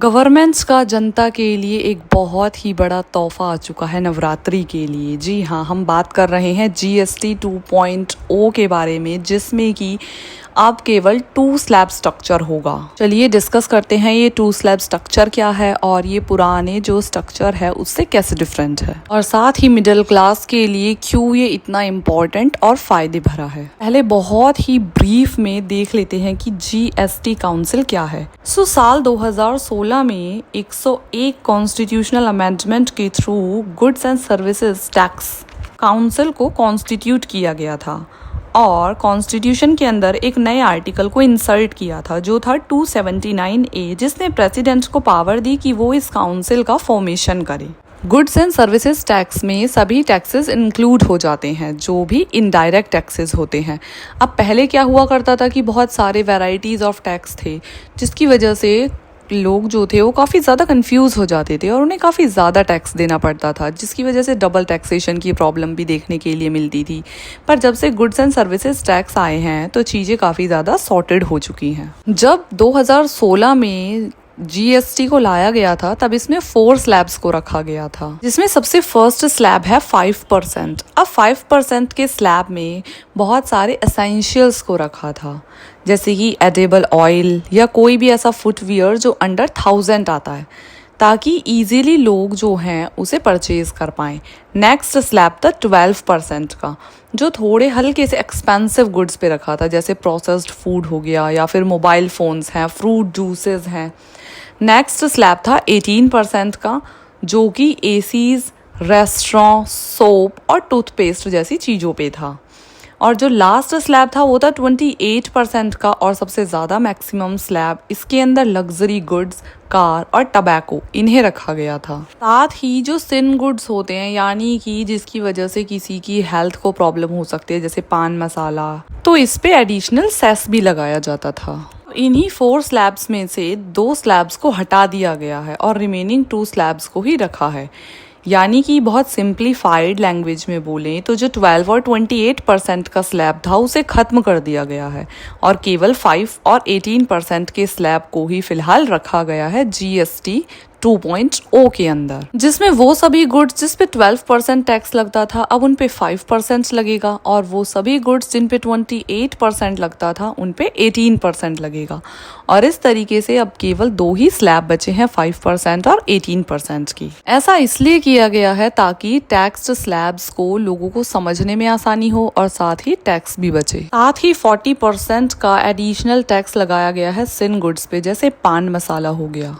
Governments का जनता के लिए एक बहुत ही बड़ा तोहफा आ चुका है नवरात्रि के लिए। जी हाँ, हम बात कर रहे हैं जीएसटी 2.0 के बारे में, जिसमें कि अब केवल 2 स्लैब स्ट्रक्चर होगा। चलिए डिस्कस करते हैं ये 2 स्लैब स्ट्रक्चर क्या है और ये पुराने जो स्ट्रक्चर है उससे कैसे डिफरेंट है, और साथ ही मिडिल क्लास के लिए क्यों ये इतना इम्पोर्टेंट और फायदे भरा है। पहले बहुत ही ब्रीफ में देख लेते हैं कि जीएसटी काउंसिल क्या है। साल 2016 में 101 कॉन्स्टिट्यूशनल अमेंडमेंट के through goods and services tax council को कॉन्स्टिट्यूट किया गया था और कॉन्स्टिट्यूशन के अंदर एक नए आर्टिकल को इंसर्ट किया था जो था 279A, जिसने प्रेसिडेंट को पावर दी कि वो इस काउंसिल का फॉर्मेशन करे। गुड्स एंड सर्विसेज टैक्स में सभी टैक्सेस इंक्लूड हो जाते हैं जो भी इनडायरेक्ट टैक्सेस होते हैं। अब पहले क्या हुआ करता था कि बहुत सारे वैरायटीज़ ऑफ टैक्स थे, जिसकी वजह से लोग जो थे वो काफ़ी ज़्यादा कंफ्यूज हो जाते थे और उन्हें काफ़ी ज़्यादा टैक्स देना पड़ता था, जिसकी वजह से डबल टैक्सेशन की प्रॉब्लम भी देखने के लिए मिलती थी। पर जब से गुड्स एंड सर्विसेज टैक्स आए हैं तो चीज़ें काफ़ी ज़्यादा सॉर्टेड हो चुकी हैं। जब 2016 में जीएसटी को लाया गया था तब इसमें 4 स्लैब्स को रखा गया था, जिसमें सबसे फर्स्ट स्लैब है 5%। अब 5% के स्लैब में बहुत सारे एसेंशियल्स को रखा था, जैसे कि एडिबल ऑयल या कोई भी ऐसा फुटवियर जो अंडर 1000 आता है, ताकि इजीली लोग जो हैं उसे परचेज कर पाएँ। नेक्स्ट स्लैब था 12% का, जो थोड़े हल्के से एक्सपेंसिव गुड्स पे रखा था, जैसे प्रोसेस्ड फूड हो गया या फिर मोबाइल फ़ोन्स हैं, फ्रूट जूसेस हैं। नेक्स्ट स्लैब था 18% का, जो कि एसीज, रेस्टोरेंट, सोप और टूथपेस्ट जैसी चीज़ों पे था। और जो लास्ट स्लैब था वो था 28% का, और सबसे ज़्यादा मैक्सिमम स्लैब इसके अंदर लग्जरी गुड्स, कार और टबैको इन्हें रखा गया था। साथ ही जो सिन गुड्स होते हैं, यानी कि जिसकी वजह से किसी की हेल्थ को प्रॉब्लम हो सकती है, जैसे पान मसाला, तो इस पे एडिशनल सेस भी लगाया जाता था। इन्हीं 4 स्लैब्स में से 2 स्लैब्स को हटा दिया गया है और रिमेनिंग 2 स्लैब्स को ही रखा है। यानी कि बहुत सिंप्लीफाइड लैंग्वेज में बोलें तो जो 12 और 28% का स्लैब था उसे ख़त्म कर दिया गया है और केवल 5 और 18% के स्लैब को ही फिलहाल रखा गया है जीएसटी 2.0 के अंदर, जिसमें वो सभी गुड्स जिस पे 12% टैक्स लगता था अब उन पे 5% लगेगा, और वो सभी गुड्स जिन पे 28% लगता था उन पे 18% लगेगा। और इस तरीके से अब केवल 2 ही स्लैब बचे हैं, 5% और 18% की। ऐसा इसलिए किया गया है ताकि टैक्स स्लैब्स को लोगों को समझने में आसानी हो और साथ ही टैक्स भी बचे। साथ ही 40% का एडिशनल टैक्स लगाया गया है सिन गुड्स पे, जैसे पान मसाला हो गया।